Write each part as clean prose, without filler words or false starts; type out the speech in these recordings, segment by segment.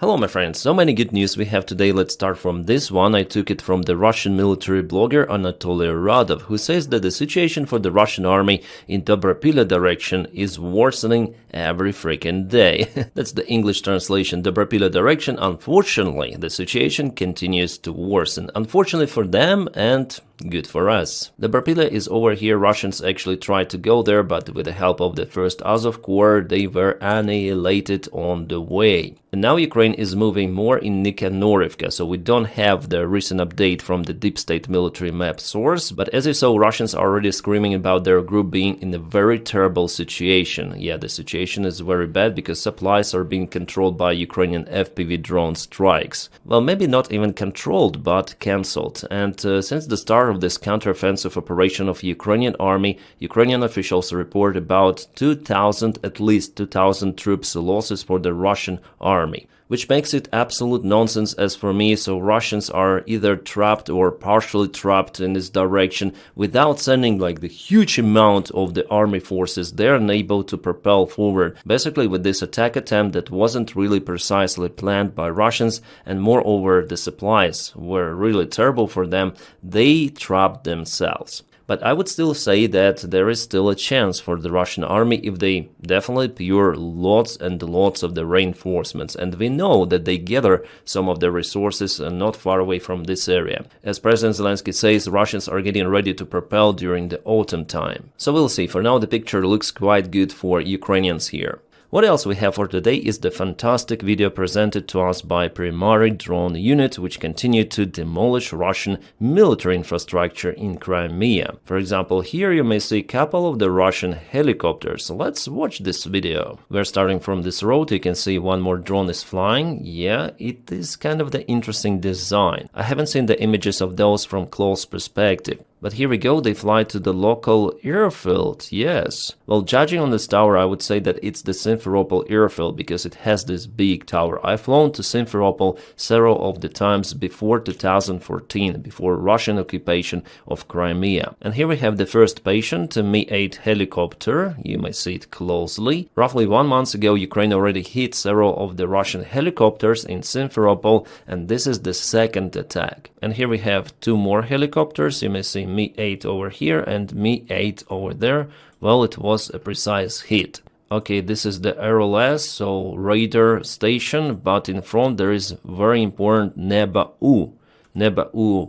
Hello my friends, so many good news we have today. Let's start from this one. I took it from the Russian military blogger Anatoly Radov, who says that the situation for the Russian army in Dobropila direction is worsening every freaking day. That's the English translation. Dobropila direction, unfortunately, the situation continues to worsen. Unfortunately for them and good for us. Dobropila is over here. Russians actually tried to go there, but with the help of the 1st Azov Corps, they were annihilated on the way. And now Ukraine is moving more in Nikhanorivka, so we don't have the recent update from the deep state military map source, but as you saw, Russians are already screaming about their group being in a very terrible situation. Yeah, the situation is very bad because supplies are being controlled by Ukrainian FPV drone strikes. Well, maybe not even controlled, but cancelled. And since the start of this counteroffensive operation of Ukrainian army, Ukrainian officials report about 2,000, at least 2,000 troops losses for the Russian army, which makes it absolute nonsense as for me. So Russians are either trapped or partially trapped in this direction. Without sending like the huge amount of the army forces, they're unable to propel forward. Basically with this attack attempt that wasn't really precisely planned by Russians, and moreover the supplies were really terrible for them, they trapped themselves. But I would still say that there is still a chance for the Russian army if they definitely procure lots and lots of the reinforcements. And we know that they gather some of the resources not far away from this area. As President Zelensky says, Russians are getting ready to propel during the autumn time. So we'll see. For now, the picture looks quite good for Ukrainians here. What else we have for today is the fantastic video presented to us by Primary drone unit, which continued to demolish Russian military infrastructure in Crimea. For example, here you may see a couple of the Russian helicopters. Let's watch this video. We're starting from this road. You can see one more drone is flying. Yeah, it is kind of the interesting design. I haven't seen the images of those from close perspective. But here we go, they fly to the local airfield, yes. Well, judging on this tower, I would say that it's the Simferopol airfield because it has this big tower. I've flown to Simferopol several of the times before 2014, before Russian occupation of Crimea. And here we have the first patient, a Mi-8 helicopter. You may see it closely. Roughly 1 month ago, Ukraine already hit several of the Russian helicopters in Simferopol, and this is the second attack. And here we have two more helicopters. You may see Mi-8 over here and Mi-8 over there. Well, it was a precise hit. Okay, this is the RLS, so radar station, but in front there is very important Neba-U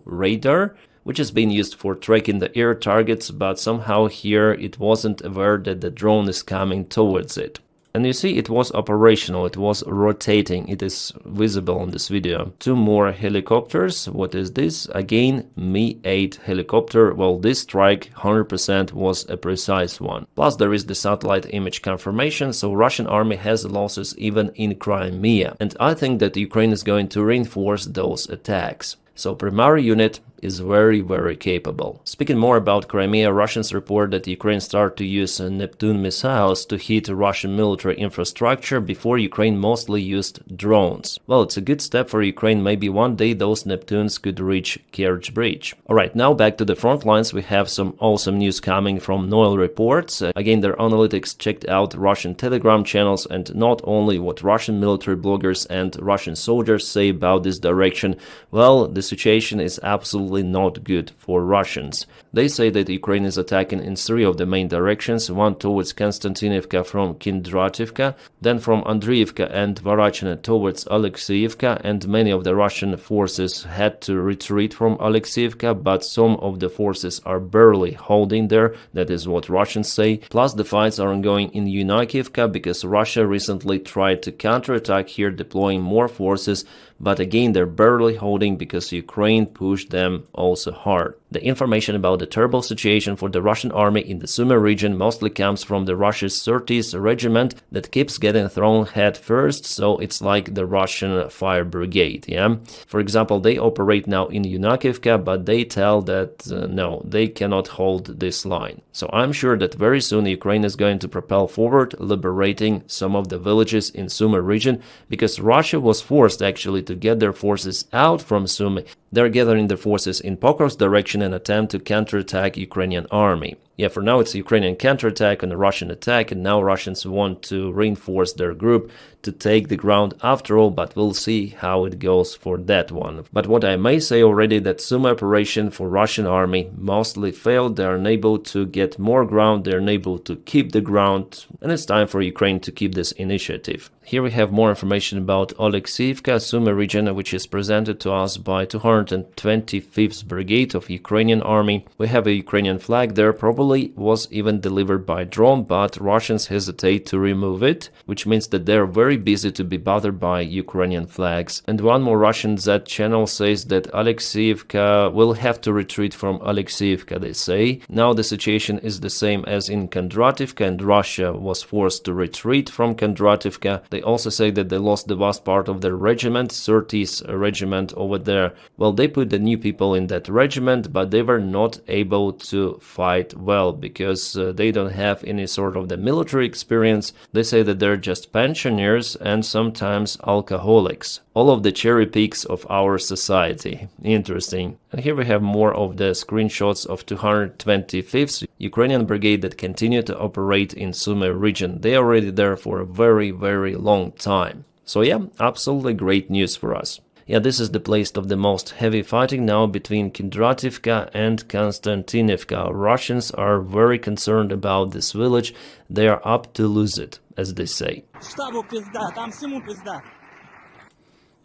radar, which is being used for tracking the air targets, but somehow here it wasn't aware that the drone is coming towards it. And you see it was operational, it was rotating, it is visible on this video. Two more helicopters. What is this? Again, Mi-8 helicopter. Well, this strike 100% was a precise one. Plus there is the satellite image confirmation, so Russian army has losses even in Crimea. And I think that Ukraine is going to reinforce those attacks. So primary unit is very capable. Speaking more about Crimea, Russians report that Ukraine started to use Neptune missiles to hit Russian military infrastructure. Before, Ukraine mostly used drones. Well, it's a good step for Ukraine. Maybe one day those Neptunes could reach Kerch Bridge. Alright, now back to the front lines. We have some awesome news coming from Noel reports. Again, their analytics checked out Russian Telegram channels, and not only what Russian military bloggers and Russian soldiers say about this direction. Well, the situation is absolutely not good for Russians. They say that Ukraine is attacking in three of the main directions, one towards Konstantinivka from Kindrativka, then from Andriivka and Varachina towards Alexeyevka, and many of the Russian forces had to retreat from Alexeyevka, but some of the forces are barely holding there, that is what Russians say. Plus the fights are ongoing in Yunakiivka because Russia recently tried to counterattack here, deploying more forces, but again they're barely holding because Ukraine pushed them also hard. The information about the terrible situation for the Russian army in the Sumy region mostly comes from the Russia's 30th regiment that keeps getting thrown head first, so it's like the Russian fire brigade, yeah? For example, they operate now in Yunakiivka, but they tell that no, they cannot hold this line. So I'm sure that very soon Ukraine is going to propel forward, liberating some of the villages in Sumy region, because Russia was forced actually to get their forces out from Sumy. They're gathering their forces in Pokrovsk direction and attempt to counterattack Ukrainian army. Yeah, for now it's Ukrainian counterattack and a Russian attack, and now Russians want to reinforce their group to take the ground after all, but we'll see how it goes for that one. But what I may say already, that Sumy operation for Russian army mostly failed. They are unable to get more ground, they're unable to keep the ground, and it's time for Ukraine to keep this initiative. Here we have more information about Oleksiivka, Sumy region, which is presented to us by 225th Brigade of Ukrainian Army. We have a Ukrainian flag there, probably was even delivered by drone, but Russians hesitate to remove it, which means that they're very busy to be bothered by Ukrainian flags. And one more Russian Z channel says that Oleksiivka will have to retreat from Oleksiivka, they say. Now the situation is the same as in Kondrativka, and Russia was forced to retreat from Kondrativka. They also say that they lost the vast part of their regiment, 30th regiment over there. Well, they put the new people in that regiment, but they were not able to fight well because they don't have any sort of the military experience. They say that they're just pensioners and sometimes alcoholics. All of the cherry picks of our society. Interesting. And here we have more of the screenshots of 225th Ukrainian brigade that continue to operate in Sumy region. They are already there for a very, very long time. So yeah, absolutely great news for us. Yeah, this is the place of the most heavy fighting now between Kondrativka and Konstantinivka. Russians are very concerned about this village. They are up to lose it, as they say. Штабу пизда, там всему пизда.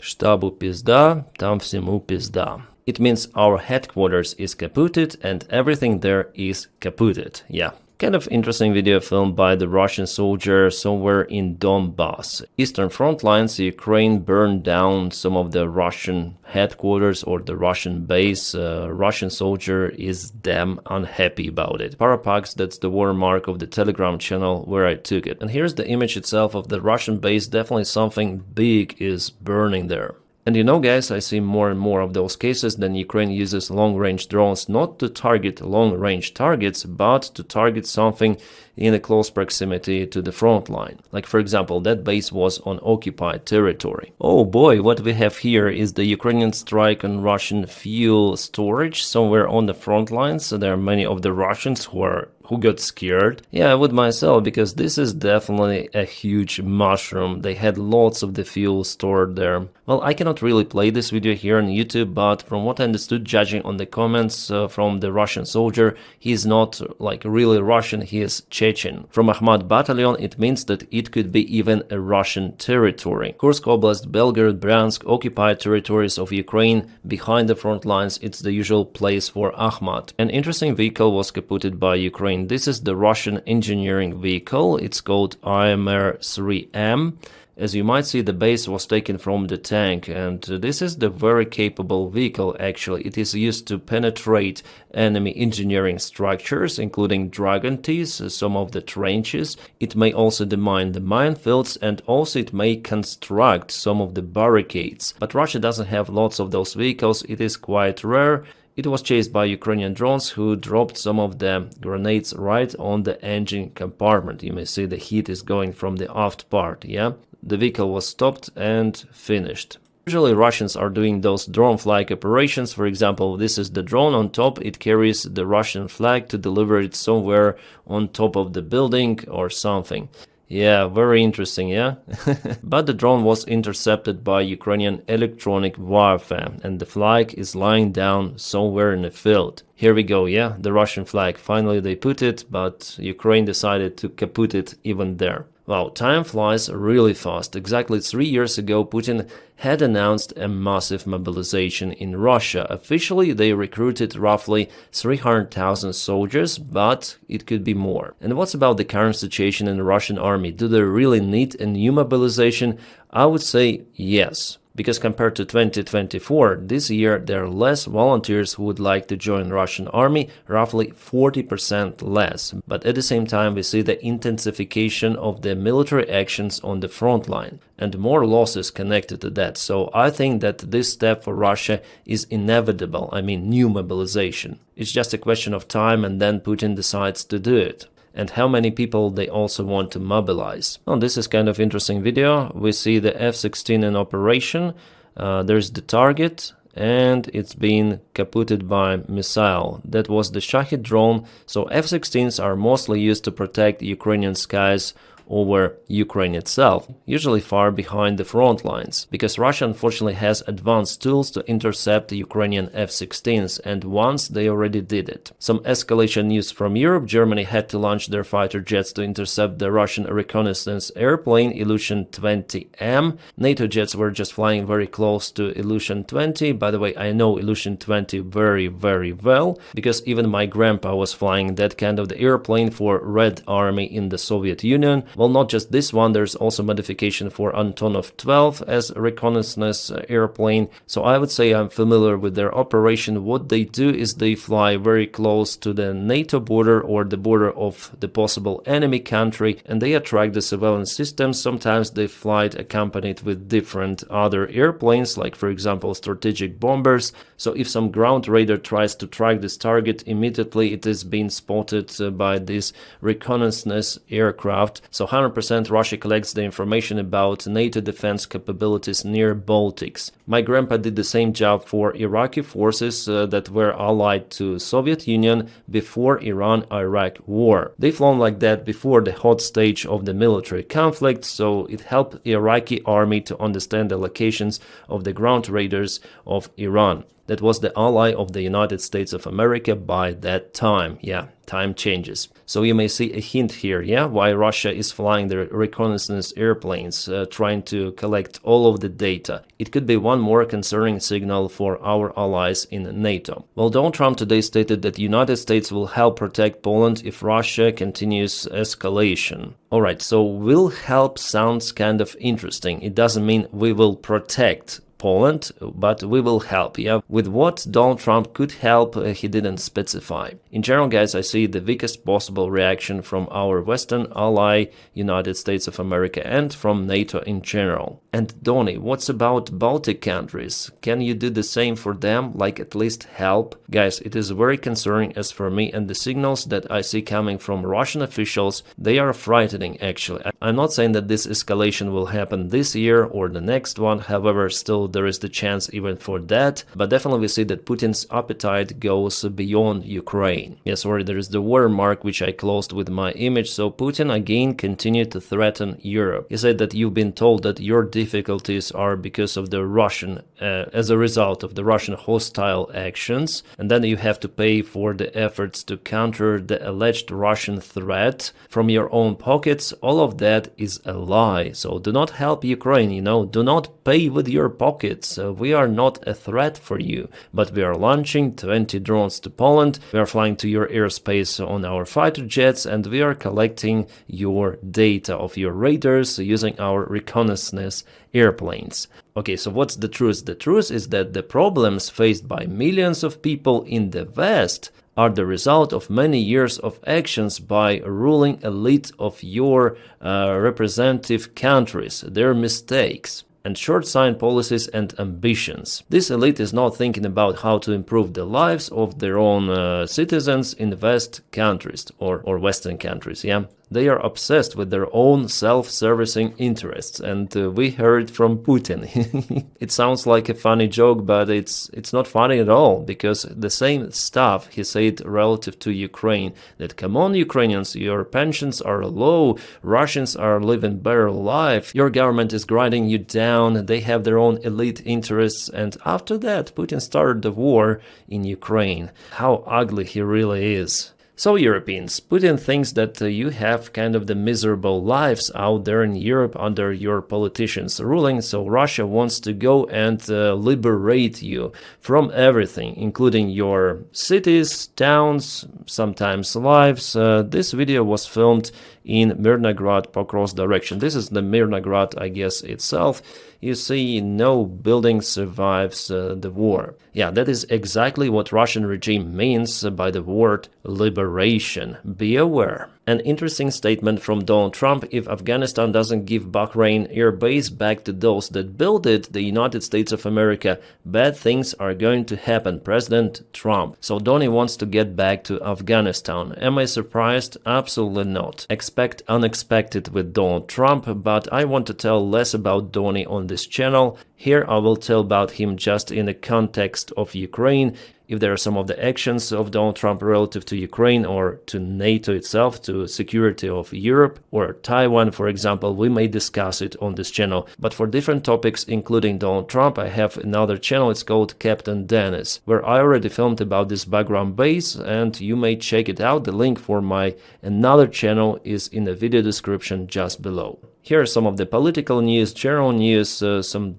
Штабу пизда, там всему пизда. It means our headquarters is kaputted and everything there is kaputted. Yeah. Kind of interesting video filmed by the Russian soldier somewhere in Donbass. Eastern front lines, Ukraine burned down some of the Russian headquarters or the Russian base. Russian soldier is damn unhappy about it. Parapax, that's the watermark of the Telegram channel where I took it. And here's the image itself of the Russian base. Definitely something big is burning there. And you know, guys, I see more and more of those cases. Then Ukraine uses long-range drones not to target long-range targets, but to target something in a close proximity to the front line. Like, for example, that base was on occupied territory. Oh boy, what we have here is the Ukrainian strike on Russian fuel storage somewhere on the front lines. So there are many of the Russians who got scared. Yeah, I would myself, because this is definitely a huge mushroom. They had lots of the fuel stored there. Well, I cannot really play this video here on YouTube, but from what I understood, judging on the comments from the Russian soldier, he is not like really Russian, he is Chechen. From Akhmat battalion, it means that it could be even a Russian territory. Kursk Oblast, Belgorod, Bryansk, occupied territories of Ukraine behind the front lines, it's the usual place for Akhmat. An interesting vehicle was kaputted by Ukraine. This is the Russian engineering vehicle. It's called IMR-3M. As you might see, the base was taken from the tank, and this is the very capable vehicle actually. It is used to penetrate enemy engineering structures, including Dragon T's, some of the trenches. It may also demine the minefields, and also it may construct some of the barricades. But Russia doesn't have lots of those vehicles, it is quite rare. It was chased by Ukrainian drones who dropped some of the grenades right on the engine compartment. You may see the heat is going from the aft part, yeah? The vehicle was stopped and finished. Usually Russians are doing those drone flag operations. For example, this is the drone on top. It carries the Russian flag to deliver it somewhere on top of the building or something. Yeah, very interesting, yeah? But the drone was intercepted by Ukrainian electronic warfare, and the flag is lying down somewhere in the field. Here we go, yeah? The Russian flag. Finally they put it, but Ukraine decided to kaput it even there. Wow, time flies really fast. Exactly 3 years ago, Putin had announced a massive mobilization in Russia. Officially, they recruited roughly 300,000 soldiers, but it could be more. And what's about the current situation in the Russian army? Do they really need a new mobilization? I would say yes. Because compared to 2024, this year there are less volunteers who would like to join Russian army, roughly 40% less. But at the same time, we see the intensification of the military actions on the front line and more losses connected to that. So I think that this step for Russia is inevitable. I mean, new mobilization. It's just a question of time, and then Putin decides to do it. And how many people they also want to mobilize. Oh, this is kind of interesting video. We see the F-16 in operation. There's the target, and it's been kaputted by missile. That was the Shahid drone, so F-16s are mostly used to protect Ukrainian skies over Ukraine itself, usually far behind the front lines, because Russia unfortunately has advanced tools to intercept Ukrainian F-16s, and once they already did it. Some escalation news from Europe. Germany had to launch their fighter jets to intercept the Russian reconnaissance airplane Ilyushin 20M. NATO jets were just flying very close to Ilyushin 20. By the way, I know Ilyushin 20 very, very well, because even my grandpa was flying that kind of the airplane for Red Army in the Soviet Union. Well, not just this one, there's also modification for Antonov 12 as a reconnaissance airplane. So I would say I'm familiar with their operation. What they do is they fly very close to the NATO border or the border of the possible enemy country, and they attract the surveillance systems. Sometimes they fly accompanied with different other airplanes, like for example strategic bombers. So if some ground radar tries to track this target, immediately it is being spotted by this reconnaissance aircraft. So 100% Russia collects the information about NATO defense capabilities near Baltics. My grandpa did the same job for Iraqi forces that were allied to Soviet Union before Iran-Iraq war. They flown like that before the hot stage of the military conflict, so it helped Iraqi army to understand the locations of the ground raiders of Iran. That was the ally of the United States of America by that time. Yeah, time changes. So you may see a hint here, yeah, why Russia is flying their reconnaissance airplanes, trying to collect all of the data. It could be one more concerning signal for our allies in NATO. Well, Donald Trump today stated that the United States will help protect Poland if Russia continues escalation. Alright, so will help sounds kind of interesting. It doesn't mean we will protect Poland, but we will help. Yeah, with what Donald Trump could help, he didn't specify. In general, guys, I see the weakest possible reaction from our Western ally, United States of America, and from NATO in general. And Donny, what's about Baltic countries? Can you do the same for them, like at least help? Guys, it is very concerning as for me, and the signals that I see coming from Russian officials, they are frightening actually. I'm not saying that this escalation will happen this year or the next one, however, still there is the chance even for that, but definitely we see that Putin's appetite goes beyond Ukraine. Yes, sorry, there is the watermark which I closed with my image. So Putin again continued to threaten Europe. He said that you've been told that your difficulties are because of the Russian, as a result of the Russian hostile actions, and then you have to pay for the efforts to counter the alleged Russian threat from your own pockets. All of that is a lie. So do not help Ukraine, do not pay with your pockets. We are not a threat for you, but we are launching 20 drones to Poland, we are flying to your airspace on our fighter jets, and we are collecting your data of your radars using our reconnaissance airplanes. Okay, so what's the truth? The truth is that the problems faced by millions of people in the West are the result of many years of actions by ruling elite of your representative countries, their mistakes and short-sighted policies and ambitions. This elite is not thinking about how to improve the lives of their own citizens in West countries or Western countries, yeah. They are obsessed with their own self-servicing interests, and we heard from Putin. It sounds like a funny joke, but it's not funny at all, because the same stuff he said relative to Ukraine, that come on Ukrainians, your pensions are low, Russians are living better life, your government is grinding you down, they have their own elite interests, and after that Putin started the war in Ukraine. How ugly he really is. So Europeans, Putin thinks that you have kind of the miserable lives out there in Europe under your politicians' ruling, so Russia wants to go and liberate you from everything, including your cities, towns, sometimes lives. This video was filmed in Mirnograd, Pokrovsk direction. This is the Mirnograd, I guess, itself. You see, no building survives the war. Yeah, that is exactly what Russian regime means by the word liberation. Be aware. An interesting statement from Donald Trump: if Afghanistan doesn't give Bahrain air base back to those that built it, the United States of America, bad things are going to happen. President Trump. So Donny wants to get back to Afghanistan. Am I surprised? Absolutely not. Expect unexpected with Donald Trump, but I want to tell less about Donny on this channel. Here I will tell about him just in the context of Ukraine. If there are some of the actions of Donald Trump relative to Ukraine or to NATO itself, to security of Europe or Taiwan, for example, we may discuss it on this channel. But for different topics, including Donald Trump, I have another channel. It's called Captain Dennis, where I already filmed about this background base, and you may check it out. The link for my another channel is in the video description just below. Here are some of the political news, general news, some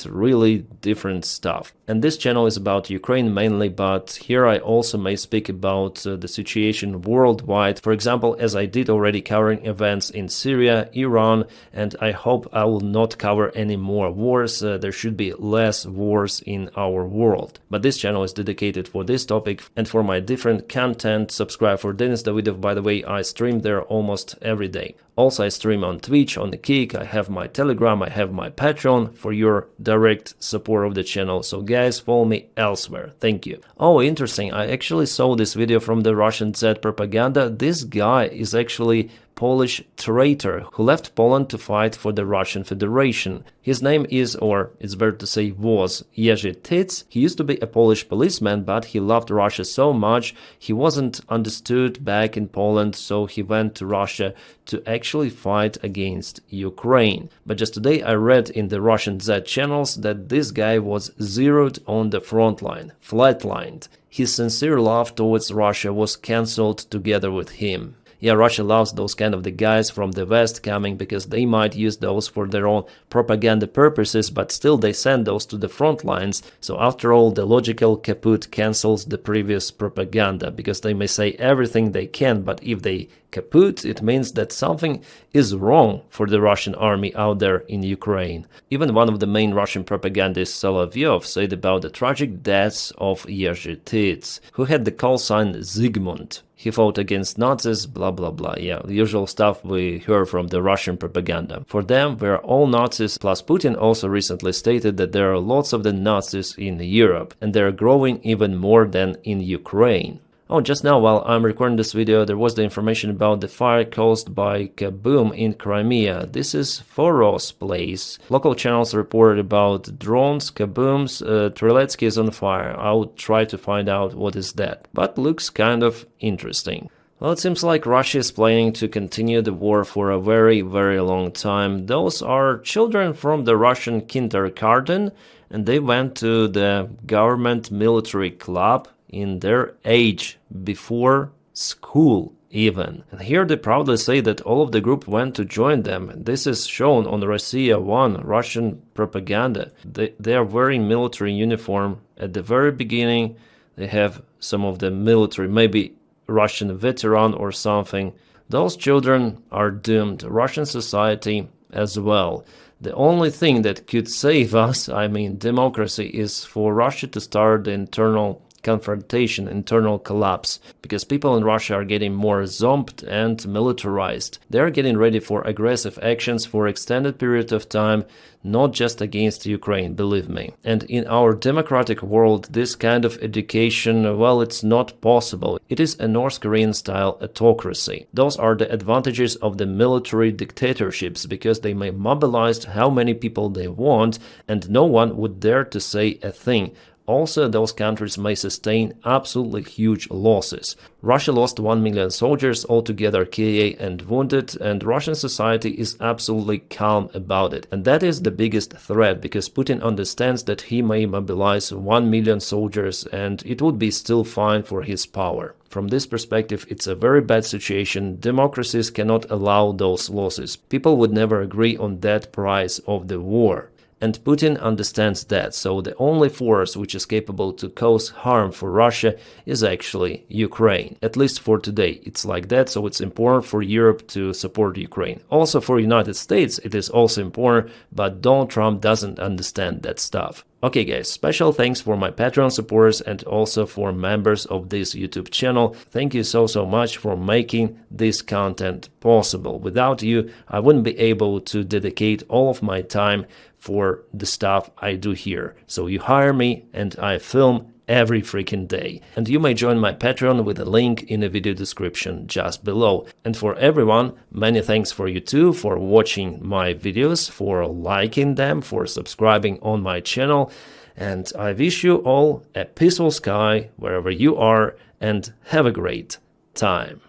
really different stuff. And this channel is about Ukraine mainly, but here I also may speak about the situation worldwide. For example, as I did already covering events in Syria, Iran, and I hope I will not cover any more wars. There should be less wars in our world. But this channel is dedicated for this topic and for my different content. Subscribe for Denis Davidov. By the way, I stream there almost every day. Also, I stream on Twitch, on the Kick, I have my Telegram, I have my Patreon for your direct support of the channel. So guys, follow me elsewhere. Thank you. Oh, interesting. I actually saw this video from the Russian Z propaganda. This guy is actually Polish traitor who left Poland to fight for the Russian Federation. His name is, or it's better to say was, Jerzy Tic. He used to be a Polish policeman, but he loved Russia so much he wasn't understood back in Poland, so he went to Russia to actually fight against Ukraine. But just today I read in the Russian Z channels that this guy was zeroed on the front line, flatlined. His sincere love towards Russia was cancelled together with him. Yeah, Russia loves those kind of the guys from the West coming because they might use those for their own propaganda purposes, but still they send those to the front lines. So after all, the logical kaput cancels the previous propaganda because they may say everything they can, but if they kaput, it means that something is wrong for the Russian army out there in Ukraine. Even one of the main Russian propagandists, Solovyov, said about the tragic deaths of Jerzy Tic, who had the call sign Zygmunt. He fought against Nazis, blah blah blah. Yeah, the usual stuff we heard from the Russian propaganda. For them, we're all Nazis, plus Putin also recently stated that there are lots of the Nazis in Europe, and they're growing even more than in Ukraine. Oh, just now while I'm recording this video, there was the information about the fire caused by Kaboom in Crimea. This is Foros place. Local channels reported about drones, Kabooms, Treletsky is on fire. I'll try to find out what is that, but looks kind of interesting. Well, it seems like Russia is planning to continue the war for a very long time. Those are children from the Russian kindergarten, and they went to the government military club in their age, before school even. And here they proudly say that all of the group went to join them. This is shown on Russia 1, Russian propaganda. They are wearing military uniform at the very beginning. They have some of the military, maybe Russian veteran or something. Those children are doomed. Russian society as well. The only thing that could save us, I mean democracy, is for Russia to start the internal confrontation, internal collapse, because people in Russia are getting more zombed and militarized. They are getting ready for aggressive actions for extended period of time, not just against Ukraine, believe me. And in our democratic world, this kind of education, well, it's not possible. It is a North Korean style autocracy. Those are the advantages of the military dictatorships, because they may mobilize how many people they want and no one would dare to say a thing. Also, those countries may sustain absolutely huge losses. Russia lost 1 million soldiers altogether, KA and wounded, and Russian society is absolutely calm about it. And that is the biggest threat, because Putin understands that he may mobilize 1 million soldiers and it would be still fine for his power. From this perspective, it's a very bad situation. Democracies cannot allow those losses. People would never agree on that price of the war. And Putin understands that, so the only force which is capable to cause harm for Russia is actually Ukraine. At least for today, it's like that, so it's important for Europe to support Ukraine. Also for United States, it is also important, but Donald Trump doesn't understand that stuff. Okay guys, special thanks for my Patreon supporters and also for members of this YouTube channel. Thank you so much for making this content possible. Without you, I wouldn't be able to dedicate all of my time for the stuff I do here. So you hire me and I film every freaking day. And you may join my Patreon with a link in the video description just below. And for everyone, many thanks for you too for watching my videos, for liking them, for subscribing on my channel. And I wish you all a peaceful sky wherever you are, and have a great time.